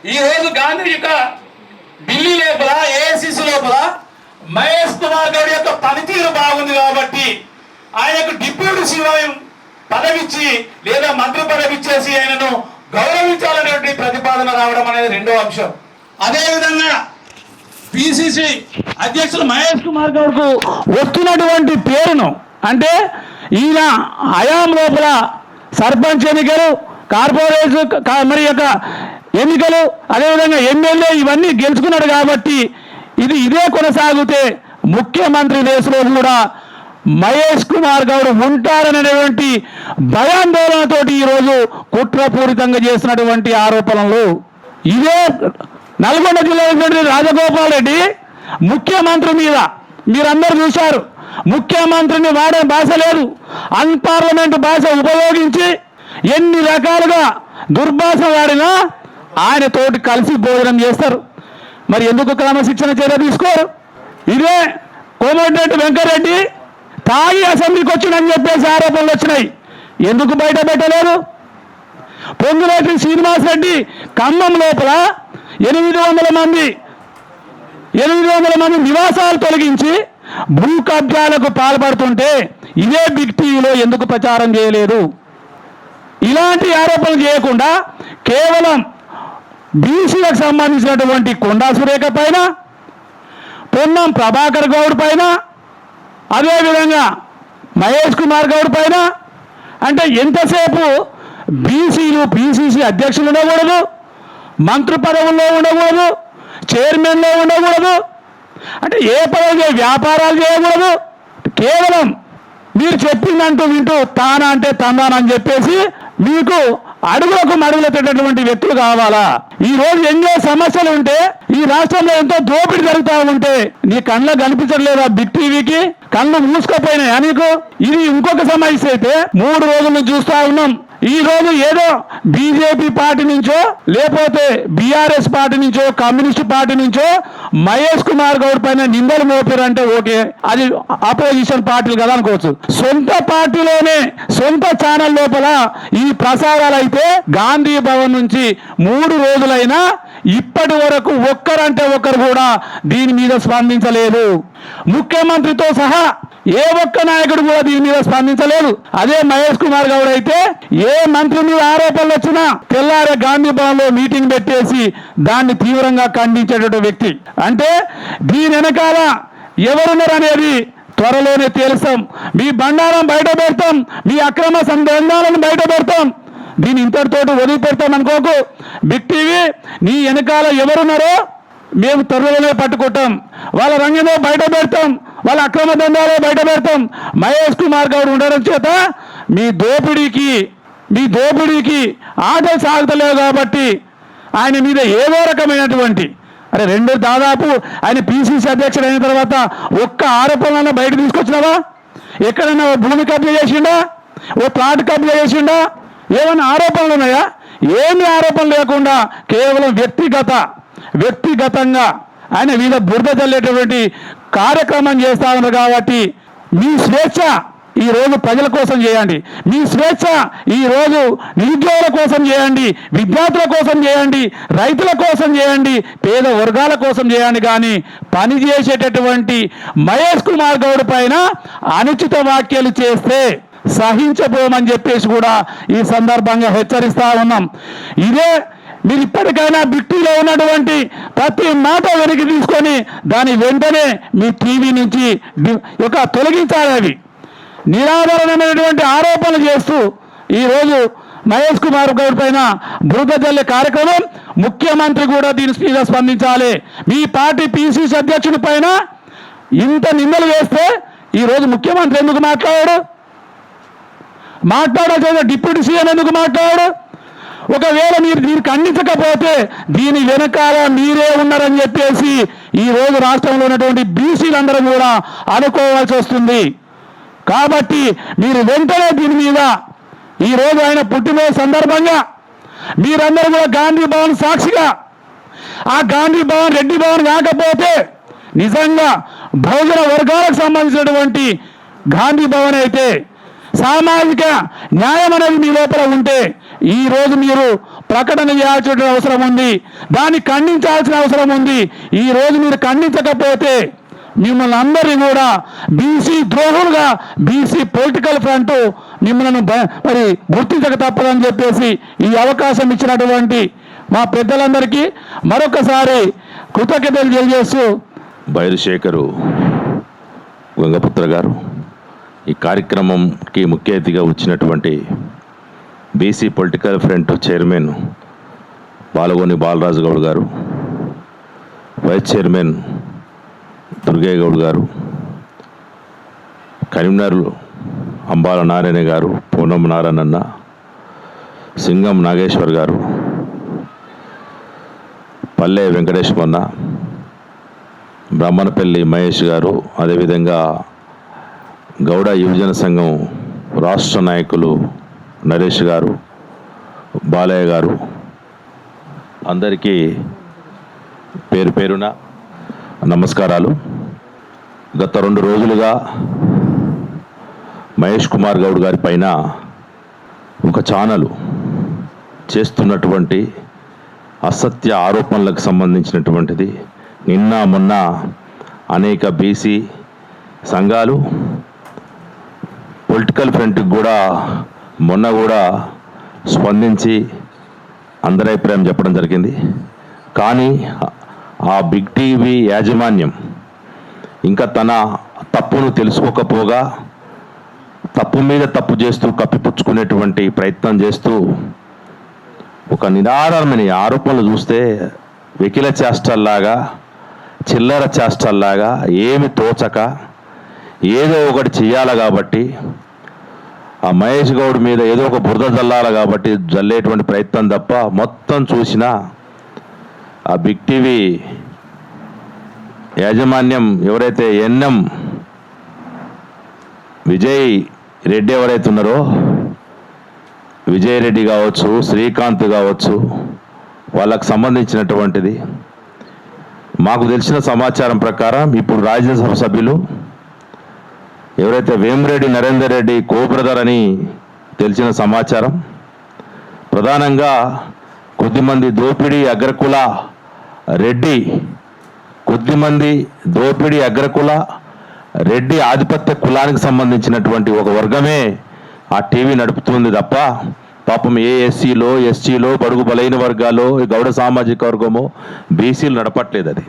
ఈరోజు గాంధీ యొక్క ఢిల్లీ లోపల ఏఐసిసి లోపల మహేష్ కుమార్ గౌడ్ యొక్క పనితీరు బాగుంది కాబట్టి ఆయనకు డిప్యూటీ సీఎం పదవిచ్చి లేదా మంత్రి పదవి ఇచ్చేసి ఆయనను గౌరవించాలనేటువంటి ప్రతిపాదన రావడం అనేది రెండో అంశం. అదేవిధంగా పిసిసి అధ్యక్షులు మహేష్ కుమార్ గౌడ్ కు వస్తున్నటువంటి పేరును అంటే ఈయన హయాం లోపల సర్పంచ్ ఎన్నికలు, కార్పొరేషన్ మరి యొక్క ఎన్నికలు, అదేవిధంగా ఎమ్మెల్యే ఇవన్నీ గెలుచుకున్నాడు కాబట్టి ఇదే కొనసాగితే ముఖ్యమంత్రి రేసులో కూడా మహేష్ కుమార్ గౌడ్ ఉంటారనేటువంటి భయాందోళనతో ఈరోజు కుట్రపూరితంగా చేసినటువంటి ఆరోపణలు. ఇదే నల్గొండ జిల్లా రాజగోపాల్ రెడ్డి ముఖ్యమంత్రి మీద మీరందరూ చూశారు, ముఖ్యమంత్రిని వాడే భాష లేదు, అన్పార్లమెంట్ భాష ఉపయోగించి ఎన్ని రకాలుగా దుర్భాష వాడినా ఆయన తోటి కలిసి భోజనం చేస్తారు. మరి ఎందుకు క్రమశిక్షణ చర్య తీసుకోరు? ఇదే కోమటిరెడ్డి వెంకరెడ్డి తాగి అసెంబ్లీకి వచ్చిందని చెప్పేసి ఆరోపణలు వచ్చినాయి, ఎందుకు బయట పెట్టలేదు? పొంగులేటి శ్రీనివాసరెడ్డి ఖమ్మం లోపల 800 మంది నివాసాలు తొలగించి భూ కబ్జాలకు పాల్పడుతుంటే ఇదే బిగ్ టీవీలో ఎందుకు ప్రచారం చేయలేదు? ఇలాంటి ఆరోపణలు చేయకుండా కేవలం బీసీలకు సంబంధించినటువంటి కొండా సురేఖ పైన, పొన్నం ప్రభాకర్ గౌడ్ పైన, అదేవిధంగా మహేష్ కుమార్ గౌడ్ పైన అంటే ఎంతసేపు బీసీలు పిసిసి అధ్యక్షులు ఉండకూడదు, మంత్రి పదవుల్లో ఉండకూడదు, చైర్మన్లో ఉండకూడదు, అంటే ఏ పదవి వ్యాపారాలు చేయకూడదు, కేవలం మీరు చెప్పిందంటూ వింటూ తానా అంటే తందానని చెప్పేసి మీకు అడుగులకు మడుగులెత్తేటటువంటి వ్యక్తులు కావాలా? ఈ రోజు ఎన్నో సమస్యలు ఉంటే ఈ రాష్ట్రంలో ఎంతో దోపిడీ జరుగుతూ ఉంటే నీ కళ్ళ కనిపించట్లేదా? బిగ్ టీవీకి కళ్ళు మూసుకపోయినాయా నీకు? ఇది ఇంకొక సమస్య అయితే 3 రోజుల నుంచి చూస్తా ఉన్నాం. ఈ రోజు ఏదో బీజేపీ పార్టీ నుంచో లేకపోతే బీఆర్ఎస్ పార్టీ నుంచో కమ్యూనిస్ట్ పార్టీ నుంచో మహేష్ కుమార్ గౌడ్ పైన నిందలు మోపారంటే ఓకే, అది అపోజిషన్ పార్టీలు కదా అనుకోవచ్చు. సొంత పార్టీలోనే సొంత ఛానల్ లోపల ఈ ప్రసారాలు అయితే గాంధీ భవన్ నుంచి 3 రోజులైనా ఇప్పటి వరకు ఒక్కరంటే ఒక్కరు కూడా దీని మీద స్పందించలేదు. ముఖ్యమంత్రితో సహా ఏ ఒక్క నాయకుడు కూడా దీని మీద స్పందించలేదు. అదే మహేష్ కుమార్ గౌడ్ అయితే ఏ మంత్రి మీద ఆరోపణలు వచ్చినా తెల్లారే గాంధీ భవన్ లో మీటింగ్ పెట్టేసి దాన్ని తీవ్రంగా ఖండించేటటువంటి వ్యక్తి. అంటే దీని వెనకాల ఎవరున్నారు అనేది త్వరలోనే తేలుస్తాం. మీ బండారం బయట పెడతాం, మీ అక్రమ సంబంధాలను బయట పెడతాం. దీని ఇంతటితోటి వదిలిపెడతాం అనుకోకు. బిగ్ టీవీ నీ వెనకాల ఎవరున్నారో మేము త్వరలోనే పట్టుకుంటాం, వాళ్ళ రంగంలో బయట పెడతాం, వాళ్ళ అక్రమ దండాలే బయట పెడతాం. మహేష్ కుమార్ గౌడ్ ఉండడం చేత మీ దోపిడీకి ఆటలు సాగుతలేవు కాబట్టి ఆయన మీద ఏదో రకమైనటువంటి దాదాపు ఆయన పిసిసి అధ్యక్షుడు అయిన తర్వాత ఒక్క ఆరోపణలన్నా బయట తీసుకొచ్చినావా? ఎక్కడైనా భూమి కబ్జా చేసిండా? ఓ ప్లాట్ కబ్జా చేసిండా? ఏమైనా ఆరోపణలు ఉన్నాయా? ఏమి ఆరోపణలు లేకుండా కేవలం వ్యక్తిగతంగా ఆయన మీద బురద చల్లేటటువంటి కార్యక్రమం చేస్తా ఉన్నారు. కాబట్టి మీ స్వేచ్ఛ ఈ రోజు ప్రజల కోసం చేయండి, మీ స్వేచ్ఛ ఈ రోజు నిరుద్యోగుల కోసం చేయండి, విద్యార్థుల కోసం చేయండి, రైతుల కోసం చేయండి, పేద వర్గాల కోసం చేయండి. కానీ పని చేసేటటువంటి మహేష్ కుమార్ గౌడ్ పైన అనుచిత వ్యాఖ్యలు చేస్తే సహించబోమని చెప్పేసి కూడా ఈ సందర్భంగా హెచ్చరిస్తా ఉన్నాం. ఇదే మీరు ఇప్పటికైనా బిట్టీలో ఉన్నటువంటి ప్రతి మాట వెనక్కి తీసుకొని దాని వెంటనే మీ టీవీ నుంచి తొలగించాలి. అవి నిరాధారణమైనటువంటి ఆరోపణలు చేస్తూ ఈరోజు మహేష్ కుమార్ గౌడ్ పైన బురద జల్లే కార్యక్రమం ముఖ్యమంత్రి కూడా దీని మీద స్పందించాలి. మీ పార్టీ పిసిసి అధ్యక్షుడి పైన ఇంత నిందలు వేస్తే ఈరోజు ముఖ్యమంత్రి ఎందుకు మాట్లాడాల్సిన డిప్యూటీ సీఎం ఎందుకు మాట్లాడాడు? ఒకవేళ మీరు దీన్ని ఖండించకపోతే దీని వెనకాల మీరే ఉన్నారని చెప్పేసి ఈ రోజు రాష్ట్రంలో ఉన్నటువంటి బీసీలందరూ కూడా అనుకోవాల్సి వస్తుంది. కాబట్టి మీరు వెంటనే దీని మీద ఈ రోజు ఆయన పుట్టినరోజు సందర్భంగా మీరందరూ కూడా గాంధీ భవన్ సాక్షిగా, ఆ గాంధీ భవన్ రెడ్డి భవన్ కాకపోతే నిజంగా బహుజన వర్గాలకు సంబంధించినటువంటి గాంధీ భవన్ అయితే సామాజిక న్యాయం అనేది మీ లోపల ఉంటే ఈ రోజు మీరు ప్రకటన చేయాల్సిన అవసరం ఉంది, దాన్ని ఖండించాల్సిన అవసరం ఉంది. ఈ రోజు మీరు ఖండించకపోతే మిమ్మల్ని అందరినీ కూడా బీసీ ద్రోహులుగా బీసీ పొలిటికల్ ఫ్రంట్ మిమ్మల్ని మరి గుర్తించక తప్పదని చెప్పేసి ఈ అవకాశం ఇచ్చినటువంటి మా పెద్దలందరికీ మరొకసారి కృతజ్ఞతలు తెలియజేస్తూ బైరుశేఖరు గంగపుత్ర గారు, ఈ కార్యక్రమంకి ముఖ్య అతిథిగా వచ్చినటువంటి BC political front chairman Balagoni Balaraju Goud గారు, వైస్ చైర్మన్ దుర్గయ్య గౌడ్ గారు, కరీంనగర్ అంబాల నారాయణ గారు, పూనం నారాయణన్న, సింగం నాగేశ్వర్ గారు, పల్లె వెంకటేశ్వరన్న, బ్రహ్మణపల్లి మహేష్ గారు, అదేవిధంగా గౌడ యువజన సంఘం రాష్ట్ర నాయకులు నరేష్ గారు, బాలయ్య గారు, అందరికీ పేరు పేరున నమస్కారాలు. గత 2 రోజులుగా మహేష్ కుమార్ గౌడ్ గారి పైన ఒక ఛానల్ చేస్తున్నటువంటి అసత్య ఆరోపణలకు సంబంధించినటువంటిది నిన్న మొన్న అనేక బీసీ సంఘాలు పొలిటికల్ ఫ్రంట్కి కూడా మొన్న కూడా స్పందించి అందరి అభిప్రాయం చెప్పడం జరిగింది. కానీ ఆ బిగ్ టీవీ యాజమాన్యం ఇంకా తన తప్పును తెలుసుకోకపోగా తప్పు మీద తప్పు చేస్తూ కప్పిపుచ్చుకునేటువంటి ప్రయత్నం చేస్తూ ఒక నిరాధారమైన ఆరోపణలు చూస్తే వెకిల చేష్టల్లాగా, చిల్లర చేష్టల్లాగా, ఏమి తోచక ఏదో ఒకటి చెయ్యాలి కాబట్టి ఆ మహేష్ గౌడ్ మీద ఏదో ఒక బురద జల్లాలి కాబట్టి జల్లేటువంటి ప్రయత్నం తప్ప మొత్తం చూసినా ఆ బిగ్ టీవీ యాజమాన్యం ఎవరైతే ఎన్ఎం విజయ్ రెడ్డి ఎవరైతే ఉన్నారో, విజయ్ రెడ్డి కావచ్చు, శ్రీకాంత్ కావచ్చు, వాళ్ళకు సంబంధించినటువంటిది మాకు తెలిసిన సమాచారం ప్రకారం ఇప్పుడు రాజ్యసభ సభ్యులు ఎవరైతే వేమిరెడ్డి నరేందర్ రెడ్డి కో-బ్రదర్ అని తెలిసిన సమాచారం, ప్రధానంగా కొద్దిమంది దోపిడీ అగ్రకుల రెడ్డి ఆధిపత్య కులానికి సంబంధించినటువంటి ఒక వర్గమే ఆ టీవీ నడుపుతుంది తప్ప పాపం ఏ ఎస్సీలో, ఎస్టీలో, బడుగు బలైన వర్గాలు, గౌడ సామాజిక వర్గమో, బీసీలు నడపట్లేదు. అది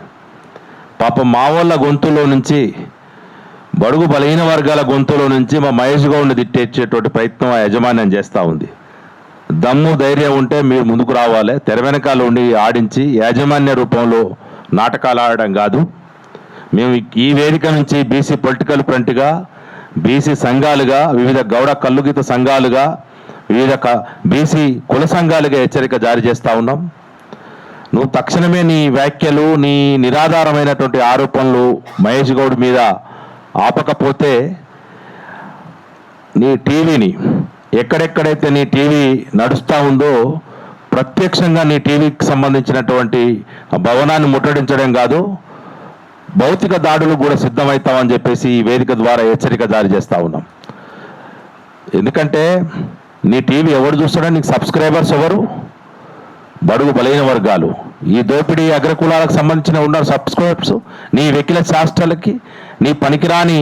పాపం మా వాళ్ళ గొంతులో నుంచి, బడుగు బలైన వర్గాల గొంతులో నుంచి మా మహేష్ గౌడ్ని తిట్టేసేటువంటి ప్రయత్నం ఆ యాజమాన్యం చేస్తూ ఉంది. దమ్ము ధైర్యం ఉంటే మీరు ముందుకు రావాలి, తెర వెనకాల ఉండి ఆడించి యాజమాన్య రూపంలో నాటకాలు ఆడడం కాదు. మేము ఈ వేదిక నుంచి బీసీ పొలిటికల్ ఫ్రంట్గా, బీసీ సంఘాలుగా, వివిధ గౌడ కల్లుగీత సంఘాలుగా, వివిధ బీసీ కుల సంఘాలుగా హెచ్చరిక జారీ చేస్తూ ఉన్నాం. నువ్వు తక్షణమే నీ వ్యాఖ్యలు, నీ నిరాధారమైనటువంటి ఆరోపణలు మహేష్ గౌడ్ మీద ఆపకపోతే నీ టీవీని ఎక్కడెక్కడైతే నీ టీవీ నడుస్తూ ఉందో ప్రత్యక్షంగా నీ టీవీకి సంబంధించినటువంటి భవనాన్ని ముట్టడించడం కాదు, భౌతిక దాడులు కూడా సిద్ధమవుతామని చెప్పేసి ఈ వేదిక ద్వారా హెచ్చరిక జారీ చేస్తూ ఉన్నాం. ఎందుకంటే నీ టీవీ ఎవరు చూస్తాడో, నీకు సబ్స్క్రైబర్స్ ఎవరు? బడుగు బలైన వర్గాలు, ఈ దోపిడీ అగ్రకులాలకు సంబంధించిన ఉన్న సబ్స్క్రైబర్స్, నీ వెకిల శాస్త్రాలకి, నీ పనికిరాని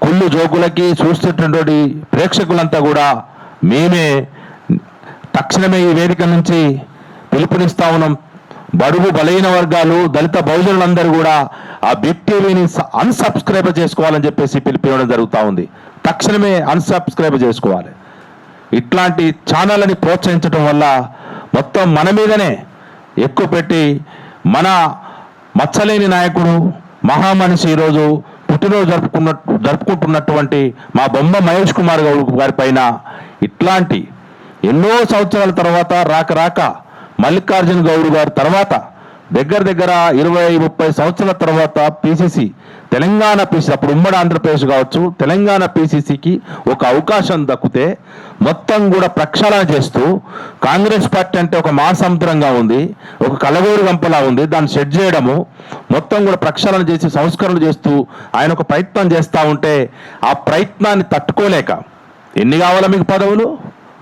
కుళ్ళు జోకులకి చూస్తున్నటువంటి ప్రేక్షకులంతా కూడా మేమే తక్షణమే ఈ వేదిక నుంచి పిలుపునిస్తా ఉన్నాం. బడుగు బలైన వర్గాలు, దళిత బహుజనులందరూ కూడా ఆ బిగ్ టీవీని అన్సబ్స్క్రైబ్ చేసుకోవాలని చెప్పేసి పిలిపివ్వడం జరుగుతూ ఉంది. తక్షణమే అన్సబ్స్క్రైబ్ చేసుకోవాలి. ఇట్లాంటి ఛానళ్ళని ప్రోత్సహించడం వల్ల మొత్తం మన మీదనే ఎక్కువ పెట్టి మన మచ్చలేని నాయకుడు, మహామనిషి ఈరోజు పుట్టినరోజు జరుపుకుంటున్నటువంటి మా బొమ్మ మహేష్ కుమార్ గౌడ్ గారి పైన ఇట్లాంటి ఎన్నో సంవత్సరాల తర్వాత రాక మల్లికార్జున గౌడ్ గారి తర్వాత దగ్గర 20-30 సంవత్సరాల తర్వాత పిసిసి, తెలంగాణ పిసిసి, అప్పుడు ఉమ్మడి ఆంధ్రప్రదేశ్ కావచ్చు, తెలంగాణ పిసిసికి ఒక అవకాశం దక్కితే మొత్తం కూడా ప్రక్షాళన చేస్తూ, కాంగ్రెస్ పార్టీ అంటే ఒక మహాసముద్రంగా ఉంది, ఒక కలగూరు గంపలా ఉంది, దాన్ని సెట్ చేయడము, మొత్తం కూడా ప్రక్షాళన చేసి సంస్కరణలు చేస్తూ ఆయన ఒక ప్రయత్నం చేస్తూ ఉంటే ఆ ప్రయత్నాన్ని తట్టుకోలేక, ఎన్ని కావాలా మీకు పదవులు,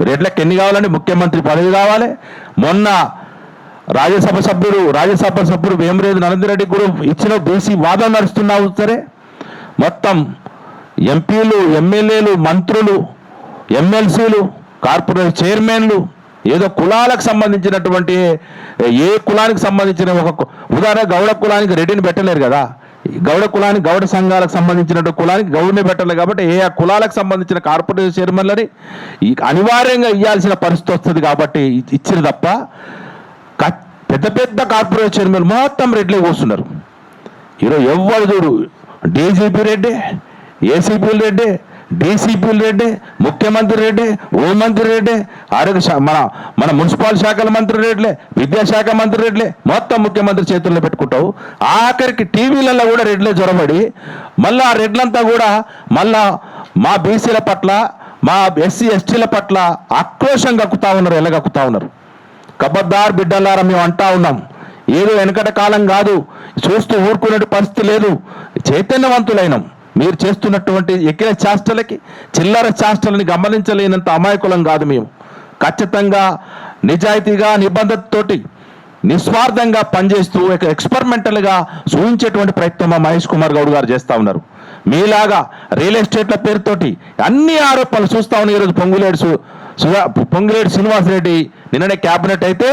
రెడ్లకు ఎన్ని కావాలండి, ముఖ్యమంత్రి పదవి కావాలి, మొన్న రాజ్యసభ సభ్యుడు వేమిరెడ్డి నరేందర్ రెడ్డి కూడా ఇచ్చిన బీసీ వాదన నడుస్తున్నావు సరే, మొత్తం ఎంపీలు, ఎమ్మెల్యేలు, మంత్రులు, ఎమ్మెల్సీలు, కార్పొరేట్ చైర్మన్లు ఏదో కులాలకు సంబంధించినటువంటి ఏ కులానికి సంబంధించిన ఒక ఉదాహరణ గౌడ కులానికి రెడ్డిని పెట్టలేరు కదా, గౌడ కులానికి గౌడ సంఘాలకు సంబంధించిన కులానికి గౌడని పెట్టలేదు కాబట్టి ఏ కులాలకు సంబంధించిన కార్పొరేట్ చైర్మన్లని అనివార్యంగా ఇవ్వాల్సిన పరిస్థితి వస్తుంది కాబట్టి ఇచ్చిన తప్ప పెద్ద పెద్ద కార్పొరేట్ చైర్మన్ మొత్తం రెడ్లే కూర్చున్నారు. ఈరోజు ఎవరు చూడు డీజీపీ రెడ్డి, ఏసీపీలు రెడ్డి, డీసీపీలు రెడ్డి, ముఖ్యమంత్రి రెడ్డి, హోంమంత్రి రెడ్డి, ఆరోగ్య మన మున్సిపల్ శాఖల మంత్రి రెడ్లే, విద్యాశాఖ మంత్రి రెడ్లే, మొత్తం ముఖ్యమంత్రి చేతుల్లో పెట్టుకుంటావు. ఆఖరికి టీవీలలో కూడా రెడ్లే జ్వరబడి మళ్ళీ ఆ రెడ్లంతా కూడా మళ్ళా మా బీసీల పట్ల, మా ఎస్సీ ఎస్టీల పట్ల ఆక్రోషం కక్కుతా ఉన్నారు, ఎల్లగక్కుతా ఉన్నారు. కబద్దార్ బిడ్డలారా మేము అంటా ఉన్నాం, ఏదో వెనకట కాలం కాదు, చూస్తూ ఊరుకునే పరిస్థితి లేదు. చైతన్యవంతులైనం. మీరు చేస్తున్నటువంటి ఎక్కిన చేష్టలకి చిల్లర చేష్టలని గమనించలేనంత అమాయకులం కాదు మేము. ఖచ్చితంగా నిజాయితీగా నిబంధనతోటి నిస్వార్థంగా పనిచేస్తూ ఎక్స్పెరిమెంటల్గా చూపించేటువంటి ప్రయత్నం మా మహేష్ కుమార్ గౌడ్ గారు చేస్తూ ఉన్నారు. మీలాగా రియల్ ఎస్టేట్ల పేరుతోటి అన్ని ఆరోపణలు చూస్తా ఉన్నాయి. ఈరోజు పొంగులేటి శ్రీనివాసరెడ్డి నిన్ననే క్యాబినెట్ అయితే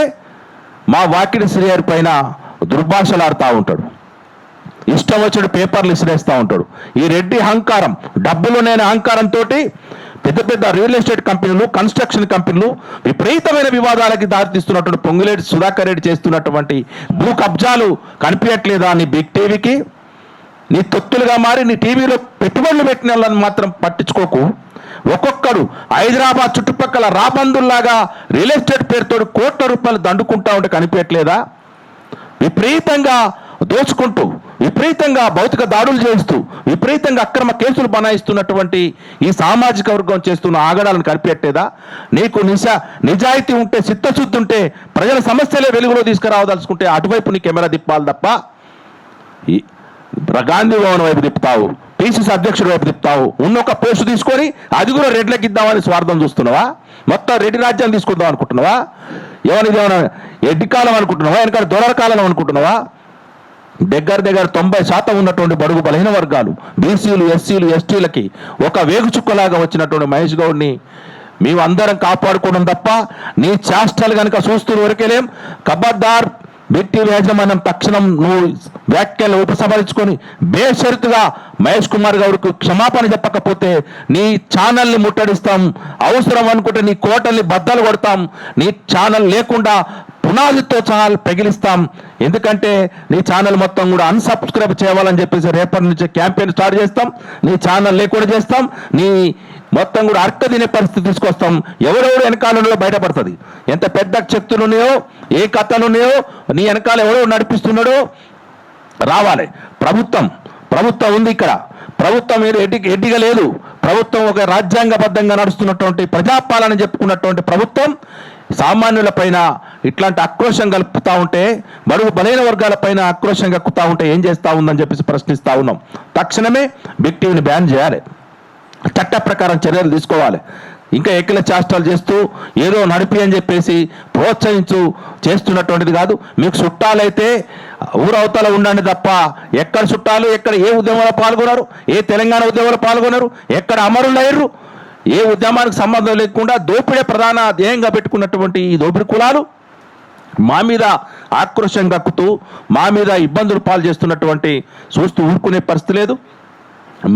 మా వాకిడి శ్రీహరి పైన దుర్భాషలాడుతూ ఉంటాడు, ఇష్టం వచ్చాడు పేపర్లు ఇసిరేస్తూ ఉంటాడు. ఈ రెడ్డి అహంకారం, డబ్బులు లేని అహంకారంతో పెద్ద పెద్ద రియల్ ఎస్టేట్ కంపెనీలు, కన్స్ట్రక్షన్ కంపెనీలు విపరీతమైన వివాదాలకి దారితీస్తున్నటువంటి పొంగులేటి సుధాకర్ రెడ్డి చేస్తున్నటువంటి భూ కబ్జాలు కనిపించట్లేదా నీ బిగ్ టీవీకి? నీ తొత్తులుగా మారి నీ టీవీలో పెట్టుబడులు పెట్టిన వాళ్ళని మాత్రం పట్టించుకోకు. ఒక్కొక్కడు హైదరాబాద్ చుట్టుపక్కల రాబందుల్లాగా రియల్ ఎస్టేట్ పేరుతో కోట్ల రూపాయలు దండుకుంటా ఉంటే కనిపించట్లేదా? విపరీతంగా దోచుకుంటూ, విపరీతంగా భౌతిక దాడులు చేస్తూ, విపరీతంగా అక్రమ కేసులు బనాయిస్తున్నటువంటి ఈ సామాజిక వర్గం చేస్తున్న ఆగడాలను కనిపెట్టేదా? నీకు నిజాయితీ ఉంటే, చిత్తశుద్ధి ఉంటే, ప్రజల సమస్యలే వెలుగులో తీసుకురావదలుచుకుంటే అటువైపు నీ కెమెరా తిప్పాలి తప్ప ఈ గాంధీ భవన్ వైపు తిప్పుతావు, పిసిసి అధ్యక్షుడి వైపు తిప్పుతావు, ఉన్నొక పోస్టు తీసుకొని అది కూడా రెడ్లకి ఇద్దామని స్వార్థం చూస్తున్నావా? మొత్తం రెడ్డి రాజ్యాన్ని తీసుకుందాం అనుకుంటున్నావా? ఏమైనా ఎడ్డి కాలం అనుకుంటున్నావా? వెనకాల దొరల కాలం అనుకుంటున్నావా? దగ్గర 90% ఉన్నటువంటి బడుగు బలహీన వర్గాలు, బీసీలు, ఎస్సీలు, ఎస్టీలకి ఒక వేగుచుక్కలాగా వచ్చినటువంటి మహేష్ గౌడ్ని మేము అందరం కాపాడుకోవడం తప్ప నీ చేష్టలు కనుక చూస్తున్న వరకేలేం. కబద్దార్ బిగ్ టీవీ యాజమాన్యం తక్షణం నువ్వు వ్యాఖ్యలు ఉపసంహరించుకొని బేషరతుగా మహేష్ కుమార్ గౌడ్కు క్షమాపణ చెప్పకపోతే నీ ఛానల్ని ముట్టడిస్తాం, అవసరం అనుకుంటే నీ కోటల్ని బద్దలు కొడతాం, నీ ఛానల్ లేకుండా పునాదితో ఛానల్ పెగిలిస్తాం. ఎందుకంటే నీ ఛానల్ మొత్తం కూడా అన్సబ్స్క్రైబ్ చేయాలని చెప్పేసి రేపటి నుంచి క్యాంపెయిన్ స్టార్ట్ చేస్తాం, నీ ఛానల్ లేకుండా చేస్తాం, నీ మొత్తం కూడా అర్క తినే పరిస్థితి తీసుకొస్తాం. ఎవరెవరు వెనకాలలో బయటపడుతుంది. ఎంత పెద్ద శక్తులు ఉన్నాయో, ఏ కథలు ఉన్నాయో, నీ వెనకాల ఎవరెవరు నడిపిస్తున్నాడో రావాలి. ప్రభుత్వం ఉంది ఇక్కడ. ప్రభుత్వం ఎడ్డిగా లేదు. ప్రభుత్వం ఒక రాజ్యాంగబద్ధంగా నడుస్తున్నటువంటి ప్రజాపాలన చెప్పుకున్నటువంటి ప్రభుత్వం సామాన్యుల పైన ఇట్లాంటి ఆక్రోషం కలుపుతా ఉంటే, బడుగు బలైన వర్గాల పైన ఆక్రోషం కక్కుతా ఉంటే ఏం చేస్తా ఉందని చెప్పేసి ప్రశ్నిస్తా ఉన్నాం. తక్షణమే బిగ్ టీవీని బ్యాన్ చేయాలి, చట్ట ప్రకారం చర్యలు తీసుకోవాలి. ఇంకా ఎక్కిల చేష్టాలు చేస్తూ ఏదో నడిపి అని చెప్పేసి ప్రోత్సహించు చేస్తున్నటువంటిది కాదు. మీకు చుట్టాలైతే ఊరవతల ఉండండి తప్ప ఎక్కడ చుట్టాలు, ఎక్కడ ఏ ఉద్యమంలో పాల్గొన్నారు, ఏ తెలంగాణ ఉద్యమంలో పాల్గొన్నారు, ఎక్కడ అమరులు అయ్యారు, ఏ ఉద్యమానికి సంబంధం లేకుండా దోపిడే ప్రధాన ధ్యేయంగా పెట్టుకున్నటువంటి ఈ దోపిడి కులాలు మా మీద ఆక్రోషం కక్కుతూ మా మీద ఇబ్బందులు పాలు చేస్తున్నటువంటి చూస్తూ ఊరుకునే పరిస్థితి లేదు.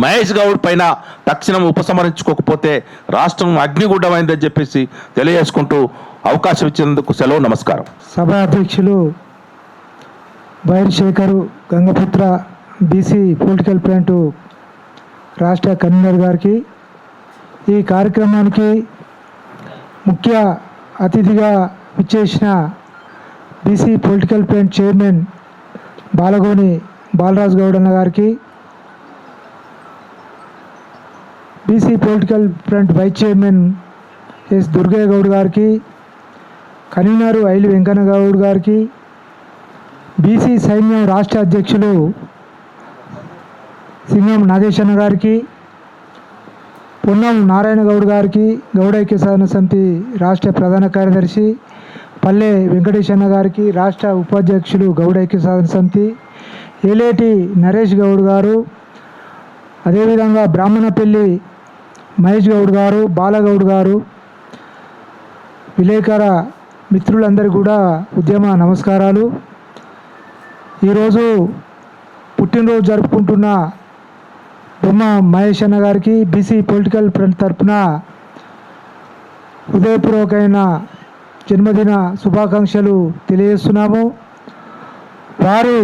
మహేష్ గౌడ్ పైన తక్షణం ఉపసంహరించుకోకపోతే రాష్ట్రం అగ్నిగుడ్డమైందని చెప్పేసి తెలియజేసుకుంటూ అవకాశం ఇచ్చినందుకు సెలవు, నమస్కారం. సభ అధ్యక్షులు Bairshekhar Gangaputra, BC political plant రాష్ట్ర కన్వీనర్ గారికి, ఈ కార్యక్రమానికి ముఖ్య అతిథిగా విచ్చేసిన BC political plant chairman Balagoni Balaraju Goud అన్న గారికి, BC political front vice chairman S Durgaiah Goud గారికి, కన్వీనరు ఐలి వెంకన్న గౌడ్ గారికి, బీసీ సైన్యం రాష్ట్ర అధ్యక్షులు సింగం నాగేశన్న గారికి, పొన్నం నారాయణ గౌడ్ గారికి, గౌడ ఐక్య సాధన సమితి రాష్ట్ర ప్రధాన కార్యదర్శి పల్లె వెంకటేశన్న గారికి, రాష్ట్ర ఉపాధ్యక్షులు గౌడ ఐక్య సాధన సమితి ఏలేటి నరేష్ గౌడ్ గారు, అదేవిధంగా బ్రాహ్మణపల్లి మహేష్ గౌడ్ గారు, బాలగౌడ్ గారు, విలేకర మిత్రులందరికీ కూడా ఉద్యమ నమస్కారాలు. ఈరోజు పుట్టినరోజు జరుపుకుంటున్న బొమ్మ మహేష్ అన్న గారికి బీసీ పొలిటికల్ ఫ్రంట్ తరఫున హృదయపూర్వకమైన జన్మదిన శుభాకాంక్షలు తెలియజేస్తున్నాము. వారు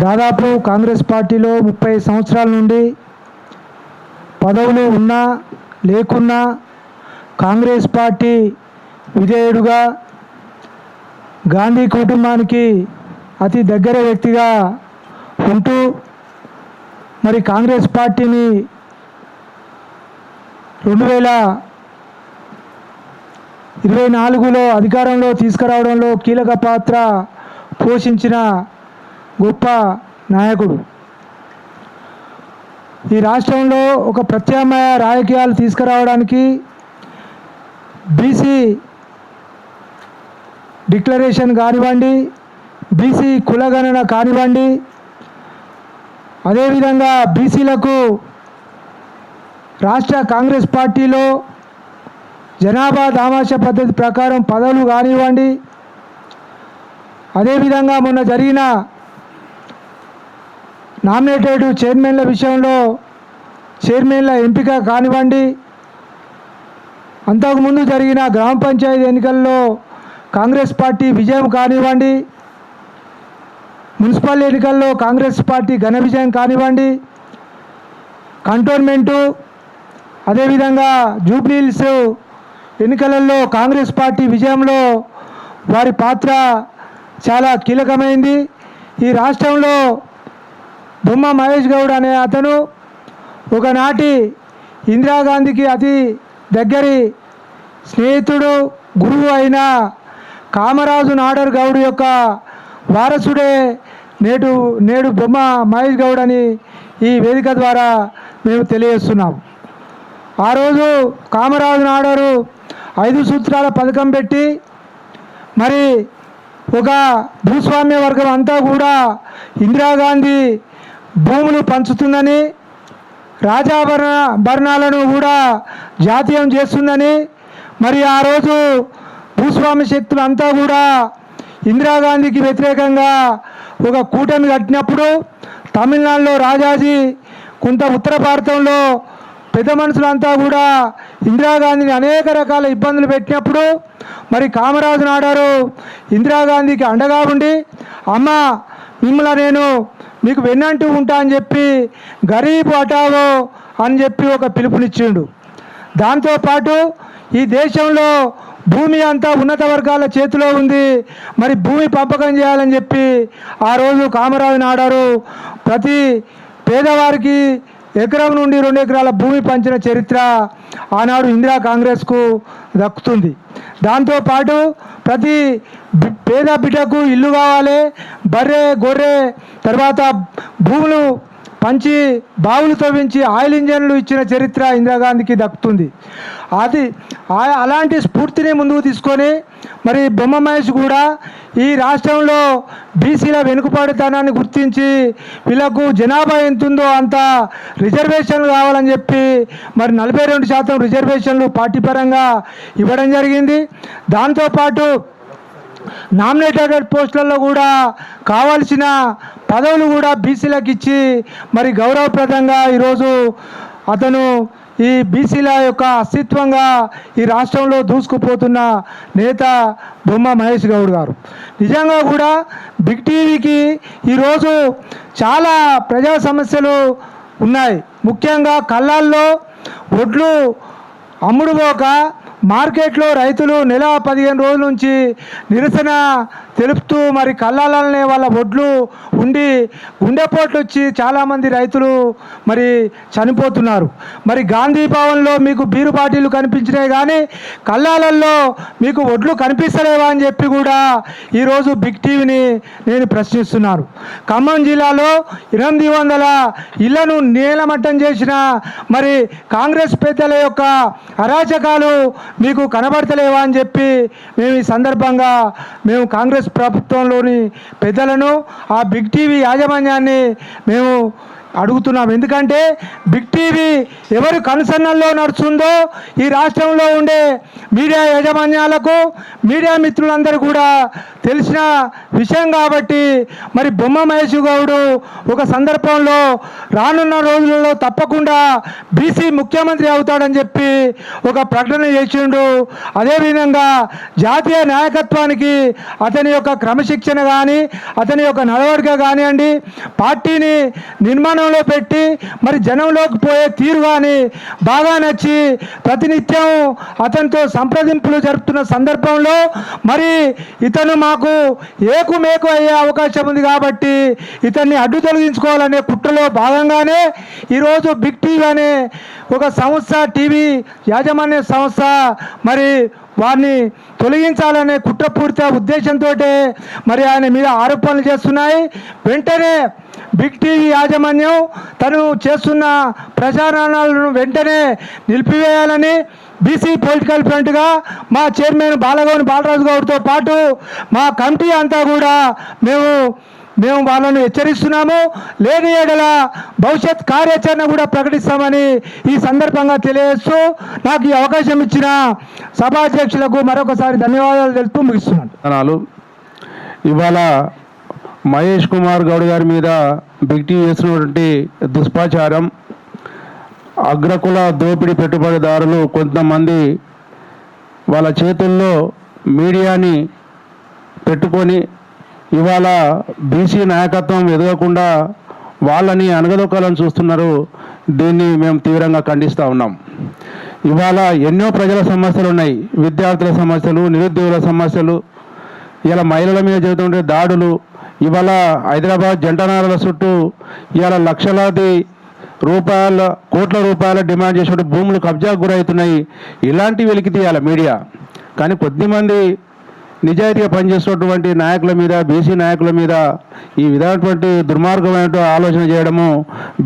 దాదాపు కాంగ్రెస్ పార్టీలో 30 సంవత్సరాల నుండి పదవులు ఉన్నా లేకున్నా కాంగ్రెస్ పార్టీ విధేయుడుగా, గాంధీ కుటుంబానికి అతి దగ్గర వ్యక్తిగా ఉంటూ మరి కాంగ్రెస్ పార్టీని 2024లో అధికారంలో తీసుకురావడంలో కీలక పాత్ర పోషించిన గొప్ప నాయకుడు. ఈ రాష్ట్రంలో ఒక ప్రత్యామ్నాయ రాజకీయాలు తీసుకురావడానికి బీసీ డిక్లరేషన్ కానివ్వండి, బీసీ కులగణన కానివ్వండి, అదేవిధంగా బీసీలకు రాష్ట్ర కాంగ్రెస్ పార్టీలో జనాభా దామాషా పద్ధతి ప్రకారం పదవులు కానివ్వండి, అదేవిధంగా మొన్న జరిగిన నామినేటెడ్ చైర్మన్ల విషయంలో చైర్మన్ల ఎంపిక కానివ్వండి, అంతకుముందు జరిగిన గ్రామ పంచాయతీ ఎన్నికల్లో కాంగ్రెస్ పార్టీ విజయం కానివ్వండి, మున్సిపల్ ఎన్నికల్లో కాంగ్రెస్ పార్టీ ఘన విజయం కానివ్వండి, కంటోన్మెంటు అదేవిధంగా జూబ్లీహిల్స్ ఎన్నికలలో కాంగ్రెస్ పార్టీ విజయంలో వారి పాత్ర చాలా కీలకమైంది. ఈ రాష్ట్రంలో బొమ్మ మహేష్ గౌడ్ అనే అతను ఒకనాటి ఇందిరాగాంధీకి అతి దగ్గరి స్నేహితుడు, గురువు అయిన కామరాజు నాడర్ గౌడ్ యొక్క వారసుడే నేడు బొమ్మ మహేష్ గౌడ్ అని ఈ వేదిక ద్వారా మేము తెలియజేస్తున్నాం. ఆ రోజు కామరాజు నాడరు 5 సూత్రాల పథకం పెట్టి మరి ఒక భూస్వామ్య వర్గం అంతా కూడా ఇందిరాగాంధీ భూములు పంచుతుందని, రాజాభరణాలను కూడా జాతీయం చేస్తుందని, మరి ఆ రోజు భూస్వామ్య శక్తులు అంతా కూడా ఇందిరాగాంధీకి వ్యతిరేకంగా ఒక కూటమి కట్టినప్పుడు తమిళనాడులో రాజాజీ, కొంత ఉత్తర భారతంలో పెద్ద మనుషులంతా కూడా ఇందిరాగాంధీని అనేక రకాల ఇబ్బందులు పెట్టినప్పుడు మరి కామరాజు నాడారు ఇందిరాగాంధీకి అండగా ఉండి, అమ్మ మిమ్మల్ని నేను మీకు వెన్నంటూ ఉంటా అని చెప్పి గరీబ్ హఠావో అని చెప్పి ఒక పిలుపునిచ్చిండు. దాంతోపాటు ఈ దేశంలో భూమి అంతా ఉన్నత వర్గాల చేతిలో ఉంది, మరి భూమి పంపకం చేయాలని చెప్పి ఆ రోజు కామరాజు నాడారు ప్రతి పేదవారికి ఎకరం నుండి 2 ఎకరాల భూమి పంచిన చరిత్ర ఆనాడు ఇందిరా కాంగ్రెస్కు దక్కుతుంది. దాంతోపాటు ప్రతి పేద బిడ్డకు ఇల్లు కావాలి, బర్రె గొర్రె తర్వాత భూములు పంచి బావులు తవ్వించి ఆయిల్ ఇంజన్లు ఇచ్చిన చరిత్ర ఇందిరాగాంధీకి దక్కుతుంది. అలాంటి స్ఫూర్తిని ముందుకు తీసుకొని మరి బొమ్మ మహేష్ కూడా ఈ రాష్ట్రంలో బీసీల వెనుకబడితనాన్ని గుర్తించి వీళ్ళకు జనాభా ఎంతుందో అంత రిజర్వేషన్లు కావాలని చెప్పి మరి 42% రిజర్వేషన్లు పార్టీ పరంగా ఇవ్వడం జరిగింది. దాంతోపాటు నామినేటెడ్ పోస్టులలో కూడా కావాల్సిన పదవులు కూడా బీసీలకు ఇచ్చి మరి గౌరవప్రదంగా ఈరోజు అతను ఈ బీసీల యొక్క అస్తిత్వంగా ఈ రాష్ట్రంలో దూసుకుపోతున్న నేత బొమ్మ మహేష్ గౌడ్ గారు. నిజంగా కూడా బిగ్ టీవీకి ఈరోజు చాలా ప్రజా సమస్యలు ఉన్నాయి. ముఖ్యంగా కళ్ళాల్లో ఒడ్లు అమ్ముడుపోక మార్కెట్లో రైతులు నెల 15 రోజుల నుంచి నిరసన తెలుపుతూ మరి కళ్ళాలనే వాళ్ళ ఒడ్లు ఉండి గుండెపోట్లు వచ్చి చాలామంది రైతులు మరి చనిపోతున్నారు. మరి గాంధీ భవన్లో మీకు బీరు బాటిల్ కనిపించినాయి కానీ కళ్ళాలల్లో మీకు ఒడ్లు కనిపిస్తలేవా అని చెప్పి కూడా ఈరోజు బిగ్ టీవీని నేను ప్రశ్నిస్తున్నాను. ఖమ్మం జిల్లాలో 800 ఇళ్లను నేలమట్టం చేసిన మరి కాంగ్రెస్ పెద్దల యొక్క అరాచకాలు మీకు కనబడతలేవా అని చెప్పి మేము ఈ సందర్భంగా మేము కాంగ్రెస్ ప్రభుత్వంలోని పెద్దలను ఆ బిగ్ టీవీ యాజమాన్యాన్ని మేము అడుగుతున్నాం. ఎందుకంటే బిగ్ టీవీ ఎవరు కనుసన్నల్లో నడుస్తుందో ఈ రాష్ట్రంలో ఉండే మీడియా యాజమాన్యాలకు మీడియా మిత్రులందరూ కూడా తెలిసిన విషయం కాబట్టి మరి బొమ్మ మహేష్ గౌడ్ ఒక సందర్భంలో రానున్న రోజులలో తప్పకుండా బీసీ ముఖ్యమంత్రి అవుతాడని చెప్పి ఒక ప్రకటన చేసిండు. అదేవిధంగా జాతీయ నాయకత్వానికి అతని యొక్క క్రమశిక్షణ కానీ అతని యొక్క నడవడిక కానివ్వండి, పార్టీని నిర్మాణంలో పెట్టి మరి జనంలోకి పోయే తీరు కానీ బాగా నచ్చి ప్రతినిత్యం అతనితో సంప్రదింపులు జరుపుతున్న సందర్భంలో మరి ఇతను మాకు ఏకుమేకు అయ్యే అవకాశం ఉంది కాబట్టి ఇతన్ని అడ్డు తొలగించుకోవాలనే కుట్రలో భాగంగానే ఈరోజు బిగ్ టీవీ అనే ఒక సంస్థ, టీవీ యాజమాన్య సంస్థ మరి వారిని తొలగించాలనే కుట్రపూరిత ఉద్దేశంతో మరి ఆయన మీద ఆరోపణలు చేస్తున్నాయి. వెంటనే బిగ్ టీవీ యాజమాన్యం తను చేస్తున్న ప్రచారాలను వెంటనే నిలిపివేయాలని బీసీ పొలిటికల్ ఫ్రంట్గా మా చైర్మన్ బాలగౌని బాలరాజు గౌడ్తో పాటు మా కమిటీ అంతా కూడా మేము వాళ్ళను హెచ్చరిస్తున్నాము. లేని ఏడల భవిష్యత్ కార్యాచరణ కూడా ప్రకటిస్తామని ఈ సందర్భంగా తెలియజేస్తూ నాకు ఈ అవకాశం ఇచ్చిన సభాధ్యక్షులకు మరొకసారి ధన్యవాదాలు తెలుపుతూ ముగిస్తున్నాను. ఇవాళ మహేష్ కుమార్ గౌడ్ గారి మీద బిగ్ టీవీ చేసినటువంటి దుష్ప్రచారం, అగ్రకుల దోపిడీ పెట్టుబడిదారులు కొంతమంది వాళ్ళ చేతుల్లో మీడియాని పెట్టుకొని ఇవాళ బీసీ నాయకత్వం ఎదగకుండా వాళ్ళని అనగదొక్కాలని చూస్తున్నారు. దీన్ని మేము తీవ్రంగా ఖండిస్తూ ఉన్నాం. ఇవాళ ఎన్నో ప్రజల సమస్యలు ఉన్నాయి, విద్యార్థుల సమస్యలు, నిరుద్యోగుల సమస్యలు, ఇలా మహిళల మీద జరుగుతుంటే దాడులు, ఇవాళ హైదరాబాద్ జంటనారాల చుట్టూ ఇవాళ లక్షలాది రూపాయల కోట్ల రూపాయల డిమాండ్ చేసినట్టు భూములు కబ్జాకు గురవుతున్నాయి. ఇలాంటి వెలికి తీయాలి మీడియా. కానీ కొద్దిమంది నిజాయితీగా పనిచేస్తున్నటువంటి నాయకుల మీద, బీసీ నాయకుల మీద ఈ విధమైనటువంటి దుర్మార్గమైన ఆలోచన చేయడము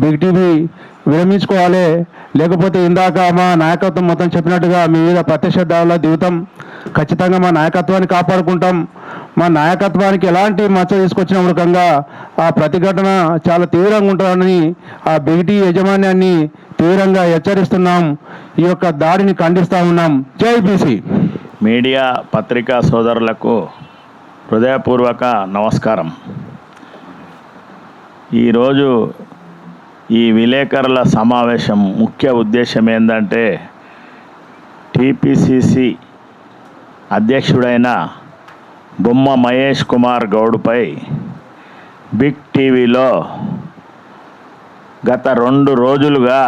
బిగ్ టీవీ విరమించుకోవాలి. లేకపోతే ఇందాక మా నాయకత్వం మొత్తం చెప్పినట్టుగా మీ మీద ప్రత్యక్ష దాడులా దిగుతాం. ఖచ్చితంగా మా నాయకత్వాన్ని కాపాడుకుంటాం. మా నాయకత్వానికి ఎలాంటి మచ్చ తీసుకొచ్చిన మూలకంగా ఆ ప్రతిఘటన చాలా తీవ్రంగా ఉంటుందని ఆ బిగ్ టీవీ యాజమాన్యాన్ని తీవ్రంగా హెచ్చరిస్తున్నాం. ఈ యొక్క దాడిని ఖండిస్తూ ఉన్నాం. జై బీసీ. మీడియా పత్రికా సోదరులకు హృదయపూర్వక నమస్కారం. ఈరోజు ఈ విలేకరుల సమావేశం ముఖ్య ఉద్దేశం ఏంటంటే టీపీసీసీ అధ్యక్షుడైన బొమ్మ మహేష్ కుమార్ గౌడ్పై బిగ్ టీవీలో గత 2 రోజులుగా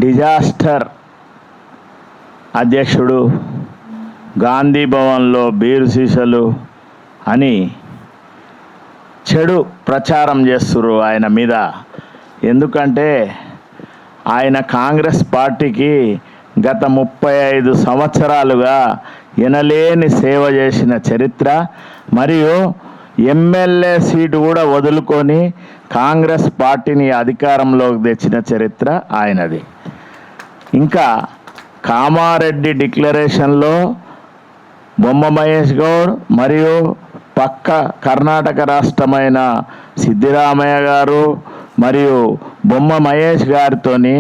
డిజాస్టర్ అధ్యక్షుడు, గాంధీ భవన్లో బీరు సీసాలు అని చెడు ప్రచారం చేస్తున్నారు ఆయన మీద. ఎందుకంటే ఆయన కాంగ్రెస్ పార్టీకి గత 35 సంవత్సరాలుగా ఎనలేని సేవ చేసిన చరిత్ర, మరియు ఎమ్మెల్యే సీటు కూడా వదులుకొని కాంగ్రెస్ పార్టీని అధికారంలోకి తెచ్చిన చరిత్ర ఆయనది. ఇంకా కామారెడ్డి డిక్లరేషన్లో బొమ్మ మహేష్ గౌడ్ మరియు పక్క కర్ణాటక రాష్ట్రమైన సిద్దిరామయ్య గారు మరియు బొమ్మ మహేష్ గారితోని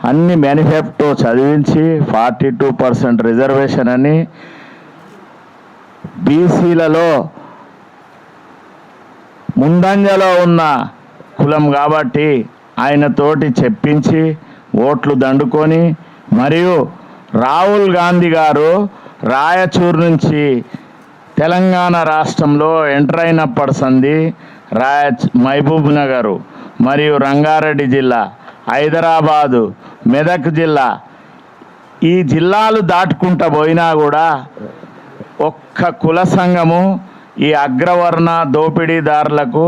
అన్ని మేనిఫెస్టో చదివించి 42% రిజర్వేషన్ అని, బీసీలలో ముందంజలో ఉన్న కులం కాబట్టి ఆయనతోటి చెప్పించి ఓట్లు దండుకొని, మరియు రాహుల్ గాంధీ గారు రాయచూర్ నుంచి తెలంగాణ రాష్ట్రంలో ఎంటర్ అయినప్పటి సంది మహబూబ్ నగరు మరియు రంగారెడ్డి జిల్లా, హైదరాబాదు, మెదక్ జిల్లా, ఈ జిల్లాలు దాటుకుంటూ పోయినా కూడా ఒక్క కుల సంఘము ఈ అగ్రవర్ణ దోపిడీదారులకు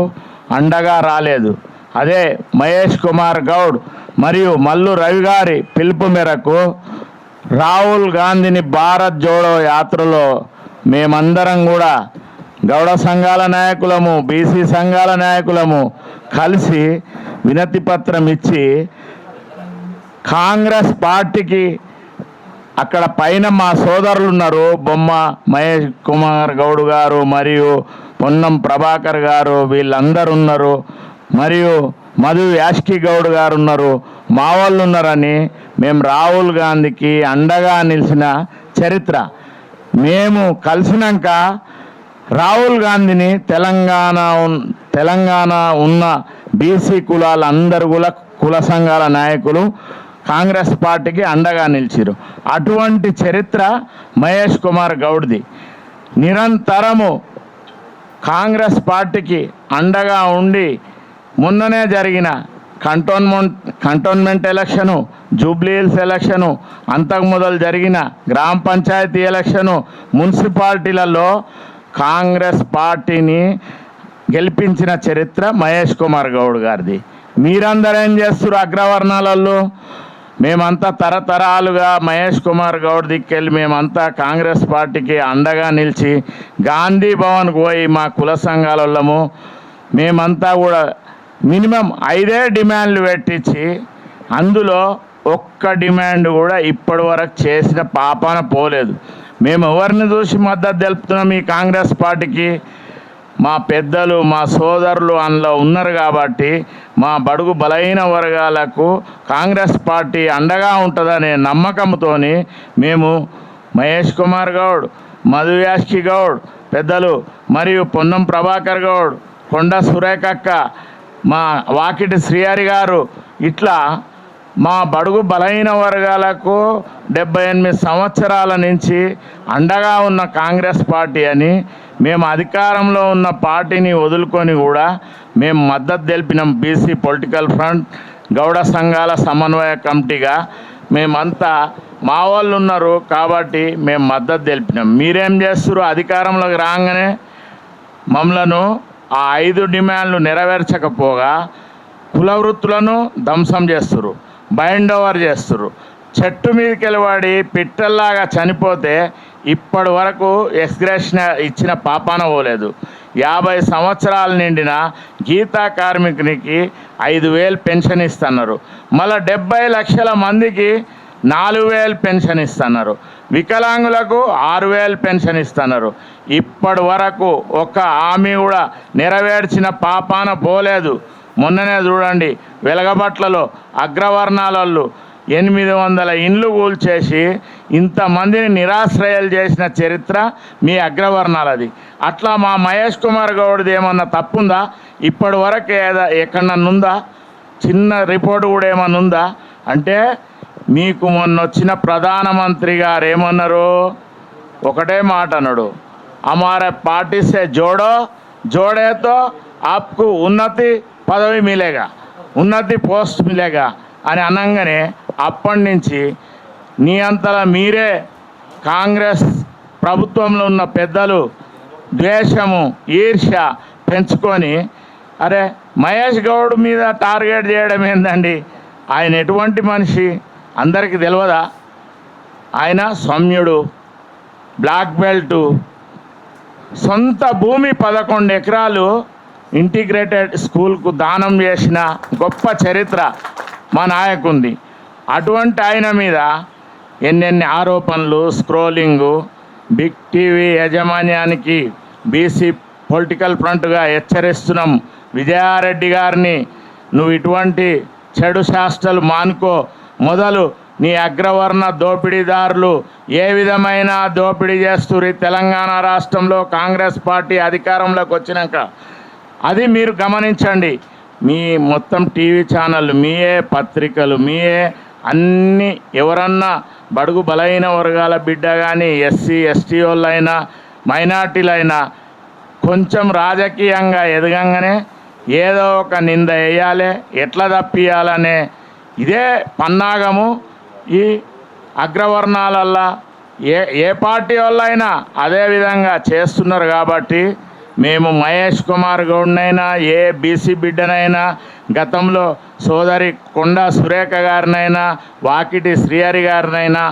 అండగా రాలేదు. అదే మహేష్ కుమార్ గౌడ్ మరియు మల్లు రవి గారి పిలుపు మేరకు రాహుల్ గాంధీని భారత్ జోడో యాత్రలో మేమందరం కూడా గౌడ సంఘాల నాయకులము, బీసీ సంఘాల నాయకులము కలిసి వినతి పత్రం ఇచ్చి కాంగ్రెస్ పార్టీకి అక్కడ పైన మా సోదరులు ఉన్నారు, బొమ్మ మహేష్ కుమార్ గౌడ్ గారు మరియు పొన్నం ప్రభాకర్ గారు, వీళ్ళందరూ ఉన్నారు. మరియు మధు యాష్కి గౌడ్ గారు ఉన్నారు, మా వాళ్ళు ఉన్నారని మేము రాహుల్ గాంధీకి అండగా నిలిచిన చరిత్ర. మేము కలిసినాక రాహుల్ గాంధీని తెలంగాణ ఉన్న బీసీ కులాలందరూ కూడా కుల సంఘాల నాయకులు కాంగ్రెస్ పార్టీకి అండగా నిలిచారు. అటువంటి చరిత్ర మహేష్ కుమార్ గౌడ్ది. నిరంతరము కాంగ్రెస్ పార్టీకి అండగా ఉండి మొన్ననే జరిగిన cantonment election, Jubilee hills election, అంతకు మొదలు జరిగిన గ్రామ పంచాయతీ ఎలక్షను, మున్సిపాలిటీలలో కాంగ్రెస్ పార్టీని గెలిపించిన చరిత్ర మహేష్ కుమార్ గౌడ్ గారిది. మీరందరూ ఏం చేస్తారు అగ్రవర్ణాలలో? మేమంతా తరతరాలుగా మహేష్ కుమార్ గౌడ్ దిక్కెళ్ళి మేమంతా కాంగ్రెస్ పార్టీకి అండగా నిలిచి గాంధీ భవన్కి పోయి మా కుల సంఘాలము మేమంతా కూడా మినిమం 5 డిమాండ్లు పెట్టించి అందులో ఒక్క డిమాండ్ కూడా ఇప్పటి వరకు చేసిన పాపాన పోలేదు. మేము ఎవరిని చూసి మద్దతు తెలుపుతున్నాం ఈ కాంగ్రెస్ పార్టీకి? మా పెద్దలు, మా సోదరులు అందులో ఉన్నారు కాబట్టి మా బడుగు బలహీన వర్గాలకు కాంగ్రెస్ పార్టీ అండగా ఉంటుందనే నమ్మకంతో మేము మహేష్ కుమార్ గౌడ్, మధు యాష్కి గౌడ్ పెద్దలు మరియు పొన్నం ప్రభాకర్ గౌడ్, కొండ సురేఖక్క, మా వాకిటి శ్రీహరి గారు, ఇట్లా మా బడుగు బలహీన వర్గాలకు 78 సంవత్సరాల నుంచి అండగా ఉన్న కాంగ్రెస్ పార్టీ అని మేము అధికారంలో ఉన్న పార్టీని వదులుకొని కూడా మేము మద్దతు తెలిపినాం. బీసీ పొలిటికల్ ఫ్రంట్ గౌడ సంఘాల సమన్వయ కమిటీగా మేమంతా మా వాళ్ళు ఉన్నారు కాబట్టి మేము మద్దతు తెలిపినాం. మీరేం చేస్తారు? అధికారంలోకి రాగానే మమ్మలను ఆ 5 డిమాండ్లు నెరవేర్చకపోగా కుల వృత్తులను ధ్వంసం చేస్తారు, బైండ్ ఓవర్ చేస్తారు. చెట్టు మీదకి వెళ్ళివాడి పిట్టల్లాగా చనిపోతే ఇప్పటి వరకు ఎక్స్గ్రేషన్ ఇచ్చిన పాపాన పోలేదు. 50 సంవత్సరాలు నిండిన గీతా కార్మికునికి 5,000 పెన్షన్ ఇస్తున్నారు. మళ్ళీ 70 లక్షల మందికి 4,000 పెన్షన్ ఇస్తున్నారు. వికలాంగులకు 6,000 పెన్షన్ ఇస్తున్నారు. ఇప్పటి వరకు ఒక్క హామీ కూడా నెరవేర్చిన పాపాన పోలేదు. మొన్ననే చూడండి, వెలగబట్లలో అగ్రవర్ణాలలో 800 ఇండ్లు కూల్చేసి ఇంతమందిని నిరాశ్రయాలు చేసిన చరిత్ర మీ అగ్రవర్ణాలది. అట్లా మా మహేష్ కుమార్ గౌడ్ది ఏమన్నా తప్పుందా? ఇప్పటి వరకు ఎక్కడన్నా ఉందా? చిన్న రిపోర్టు కూడా ఏమన్నా ఉందా? అంటే మీకు మొన్న వచ్చిన ప్రధానమంత్రి గారు ఏమన్నారు? ఒకటే మాట అన్నాడు, हमारे पार्टी से जोड़े तो आपको उन्नति పదవి మిలేగా, ఉన్నతి పోస్ట్ మిలేగా అని అనగానే అప్పటి నుంచి నీ అంతలా మీరే కాంగ్రెస్ ప్రభుత్వంలో ఉన్న పెద్దలు ద్వేషము, ఈర్ష్య పెంచుకొని అరే మహేష్ గౌడ్ మీద టార్గెట్ చేయడం ఏందండి? ఆయన ఎటువంటి మనిషి అందరికీ తెలియదా? ఆయన సౌమ్యుడు, బ్లాక్ బెల్టు, సొంత భూమి 11 ఎకరాలు ఇంటిగ్రేటెడ్ స్కూల్కు దానం చేసిన గొప్ప చరిత్ర మా నాయకుంది. అటువంటి ఆయన మీద ఎన్నెన్ని ఆరోపణలు, స్క్రోలింగు. బిగ్ టీవీ యాజమాన్యానికి బీసీ పొలిటికల్ ఫ్రంట్గా హెచ్చరిస్తున్నాం. విజయారెడ్డి గారిని నువ్వు ఇటువంటి చెడు శాస్త్రాలు మానుకో. మొదలు నీ అగ్రవర్ణ దోపిడీదారులు ఏ విధమైన దోపిడీ చేస్తున్నారు తెలంగాణ రాష్ట్రంలో కాంగ్రెస్ పార్టీ అధికారంలోకి వచ్చినాక, అది మీరు గమనించండి. మీ మొత్తం టీవీ ఛానళ్ళు మీయే, పత్రికలు మీయే, అన్నీ ఎవరన్నా బడుగు బలహీన వర్గాల బిడ్డ కానీ ఎస్సీ ఎస్టీ వాళ్ళైనా మైనార్టీలైనా కొంచెం రాజకీయంగా ఎదగంగానే ఏదో ఒక నింద వేయాలి, ఎట్లా తప్పియాలనే ఇదే పన్నాగము ఈ అగ్రవర్ణాలల్లా ఏ పార్టీ వాళ్ళైనా అదే విధంగా చేస్తున్నారు. కాబట్టి మేము మహేష్ కుమార్ గౌడ్నైనా ఏ బీసీ బిడ్డనైనా, గతంలో సోదరి కొండ సురేఖ గారినైనా, వాకిటి శ్రీహరి గారినైనా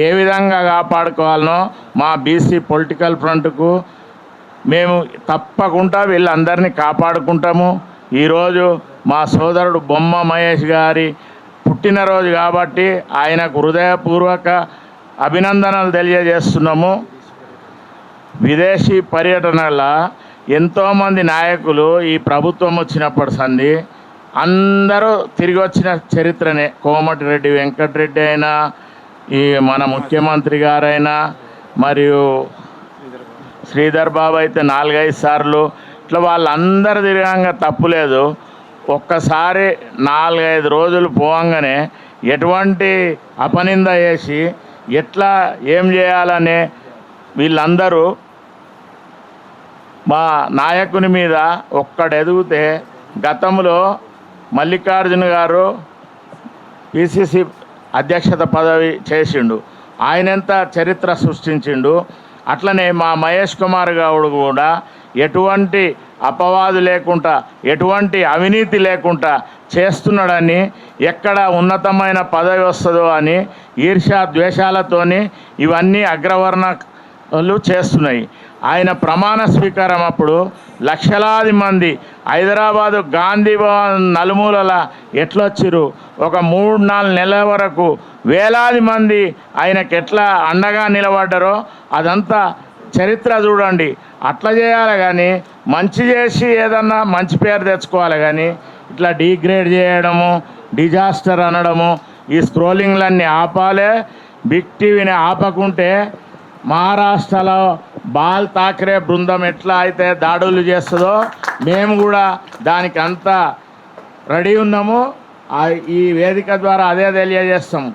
ఏ విధంగా కాపాడుకోవాలనో మా బీసీ పొలిటికల్ ఫ్రంట్కు మేము తప్పకుండా వీళ్ళందరినీ కాపాడుకుంటాము. ఈరోజు మా సోదరుడు బొమ్మ మహేష్ గారి పుట్టినరోజు కాబట్టి ఆయనకు హృదయపూర్వక అభినందనలు తెలియజేస్తున్నాము. విదేశీ పర్యటనల ఎంతోమంది నాయకులు ఈ ప్రభుత్వం వచ్చినప్పటి సంది అందరూ తిరిగి వచ్చిన చరిత్రనే. కోమటిరెడ్డి వెంకటరెడ్డి అయినా, ఈ మన ముఖ్యమంత్రి గారైనా, మరియు శ్రీధర్ బాబు అయితే 4-5 సార్లు, ఇట్లా వాళ్ళందరూ తిరగంగా తప్పులేదు. ఒక్కసారి 4-5 రోజులు పోవంగానే ఎటువంటి అపనింద చేసి ఎట్లా ఏం చేయాలనే వీళ్ళందరూ మా నాయకుని మీద ఒక్కడెదిగితే, గతంలో మల్లికార్జున గారు పిసిసి అధ్యక్షత పదవి చేసిండు, ఆయనంత చరిత్ర సృష్టించిండు. అట్లనే మా మహేష్ కుమార్ గౌడ్ కూడా ఎటువంటి అపవాదు లేకుండా, ఎటువంటి అవినీతి లేకుండా చేస్తున్నాడని, ఎక్కడ ఉన్నతమైన పదవి వస్తుందో అని ఈర్ష్యా ద్వేషాలతోని ఇవన్నీ అగ్రవర్ణాలు చేస్తున్నాయి. ఆయన ప్రమాణ స్వీకారం అప్పుడు లక్షలాది మంది హైదరాబాదు గాంధీ భవన్ నలుమూలల ఎట్లొచ్చిరు, ఒక 3-4 నెలల వరకు వేలాది మంది ఆయనకి ఎట్లా అండగా నిలబడ్డారో అదంతా చరిత్ర చూడండి. అట్లా చేయాలి కానీ, మంచి చేసి ఏదన్నా మంచి పేరు తెచ్చుకోవాలి కానీ ఇట్లా డీగ్రేడ్ చేయడము, డిజాస్టర్ అనడము, ఈ స్క్రోలింగ్లన్నీ ఆపాలే. బిగ్ టీవీని ఆపకుంటే మహారాష్ట్రలో బాల్ ఠాక్రే బృందం ఎట్లా అయితే దాడులు చేస్తుందో మేము కూడా దానికి అంతా రెడీ ఉన్నాము. ఈ వేదిక ద్వారా అదే తెలియజేస్తాము.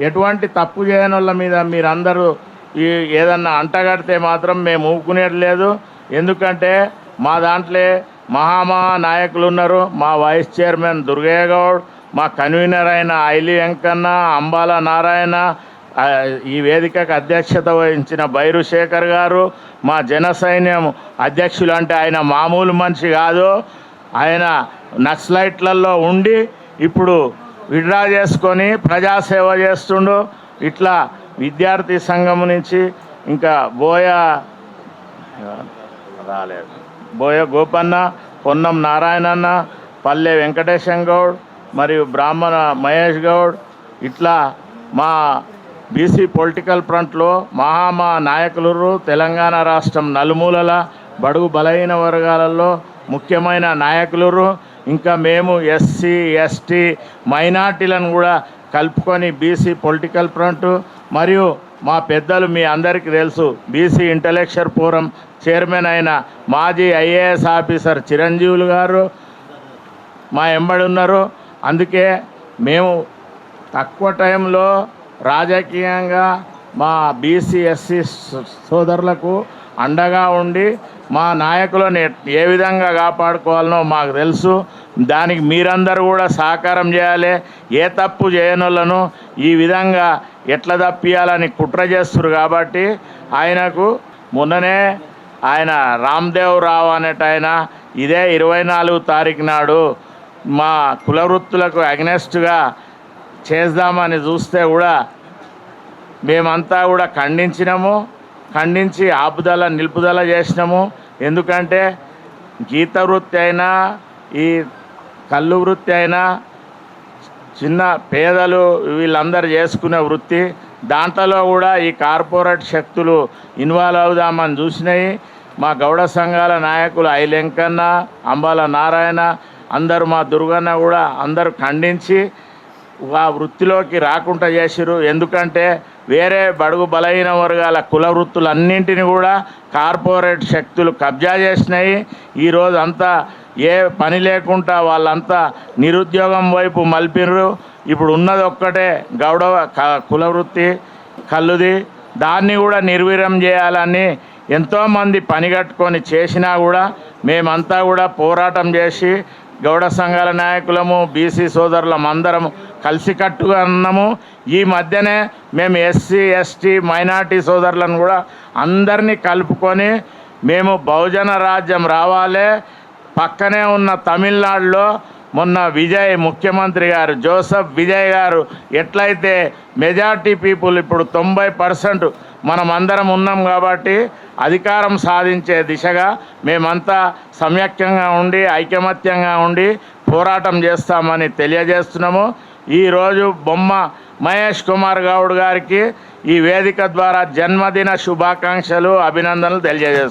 ఎటువంటి తప్పు చేయని వాళ్ళ మీద మీరందరూ ఏదన్నా అంటగడితే మాత్రం మేము ఊపుకునేది లేదు. ఎందుకంటే మా దాంట్లో నాయకులు ఉన్నారు. మా వైస్ చైర్మన్ దుర్గయ్య గౌడ్, మా కన్వీనర్ అయిన ఐలి వెంకన్న, అంబాల నారాయణ, ఈ వేదికకు అధ్యక్షత వహించిన బైరు శేఖర్ గారు, మా జన సైన్యం అధ్యక్షులు. అంటే ఆయన మామూలు మనిషి కాదు, ఆయన నక్సలైట్లలో ఉండి ఇప్పుడు విడ్రా చేసుకొని ప్రజాసేవ చేస్తుండు. ఇట్లా విద్యార్థి సంఘం నుంచి ఇంకా బోయ గోపన్న, పొన్నం నారాయణన్న, పల్లె వెంకటేశం గౌడ్ మరియు బ్రాహ్మణ మహేష్ గౌడ్, ఇట్లా మా బీసీ పొలిటికల్ ఫ్రంట్లో నాయకులు తెలంగాణ రాష్ట్రం నలుమూలల బడుగు బలహీన వర్గాలలో ముఖ్యమైన నాయకులు. ఇంకా మేము ఎస్సీ ఎస్టీ మైనార్టీలను కూడా కలుపుకొని బీసీ పొలిటికల్ ఫ్రంట్, మరియు మా పెద్దలు మీ అందరికీ తెలుసు బీసీ ఇంటలెక్చువల్ ఫోరం చైర్మన్ అయిన మాజీ ఐఏఎస్ ఆఫీసర్ చిరంజీవులు గారు మా ఎంబడి ఉన్నారు. అందుకే మేము తక్కువ టైంలో రాజకీయంగా మా బీసీ ఎస్సీ సోదరులకు అండగా ఉండి మా నాయకులను ఏ విధంగా కాపాడుకోవాలనో మాకు తెలుసు. దానికి మీరందరూ కూడా సహకారం చేయాలి. ఏ తప్పు చేయనోళ్ళను ఈ విధంగా ఎట్లా తప్పియాలని కుట్ర చేస్తున్నారు. కాబట్టి ఆయనకు మొన్ననే ఆయన రామ్దేవ్ రావు అనేట ఆయన ఇదే 24 తారీఖు నాడు మా కులవృత్తులకు అగ్నెస్ట్గా చేద్దామని చూస్తే కూడా మేమంతా కూడా ఖండించి ఆపుదల నిలుపుదల చేసినాము. ఎందుకంటే గీత వృత్తి అయినా, ఈ కళ్ళు వృత్తి అయినా, చిన్న పేదలు వీళ్ళందరూ చేసుకునే వృత్తి, దాంట్లో కూడా ఈ కార్పొరేట్ శక్తులు ఇన్వాల్వ్ అవుదామని చూసినాయి. మా గౌడ సంఘాల నాయకులు ఐలెంకన్న, అంబాల నారాయణ, అందరూ మా దుర్గన్న కూడా అందరూ ఖండించి ఆ వృత్తిలోకి రాకుండా చేసిరు. ఎందుకంటే వేరే బడుగు బలహీన వర్గాల కుల వృత్తులన్నింటినీ కూడా కార్పొరేట్ శక్తులు కబ్జా చేసినాయి. ఈరోజు అంతా ఏ పని లేకుండా వాళ్ళంతా నిరుద్యోగం వైపు మలిపిర్రు. ఇప్పుడు ఉన్నది ఒక్కటే గౌడ కుల వృత్తి కళ్ళుది. దాన్ని కూడా నిర్వీర్యం చేయాలని ఎంతోమంది పనిగట్టుకొని చేసినా కూడా మేమంతా కూడా పోరాటం చేసి గౌడ సంఘాల నాయకులము, బీసీ సోదరులం అందరం కలిసికట్టుగా ఉన్నాము. ఈ మధ్యనే మేము ఎస్సీ ఎస్టీ మైనార్టీ సోదరులను కూడా అందరినీ కలుపుకొని మేము బహుజన రాజ్యం రావాలి. పక్కనే ఉన్న తమిళనాడులో మొన్న విజయ్ ముఖ్యమంత్రి గారు జోసెఫ్ విజయ్ గారు ఎట్లయితే మెజార్టీ పీపుల్ ఇప్పుడు 90% మనం అందరం ఉన్నాం కాబట్టి అధికారం సాధించే దిశగా మేమంతా సమైక్యంగా ఉండి ఐకమత్యంగా ఉండి పోరాటం చేస్తామని తెలియజేస్తున్నాము. ఈరోజు బొమ్మ మహేష్ కుమార్ గౌడ్ గారికి ఈ వేదిక ద్వారా జన్మదిన శుభాకాంక్షలు, అభినందనలు తెలియజేస్తున్నాను.